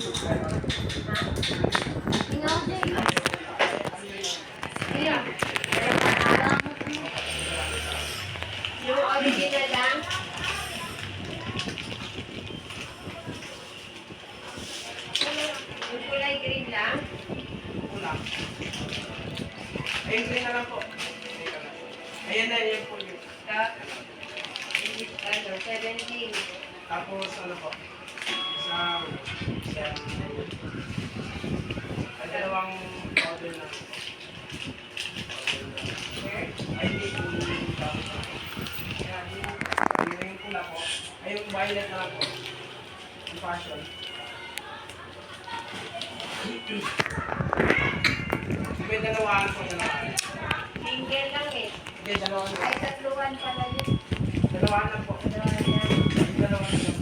Yung original lang. Yung kulay green lang. Kulang. Ayun, green na lang po. Ayan na, yan po yun. Ano, 17. Tapos, ano po? Isang dalawang powder na. Ay, hindi po. Yung pula po. Ay, yung violet na lang po. Yung passion. May dalawaan po, dalawaan. Single lang eh. Hindi, dalawaan lang. Ay, tatluan pala yun. Dalawaan lang po. Dalawa yan. Dalawaan lang.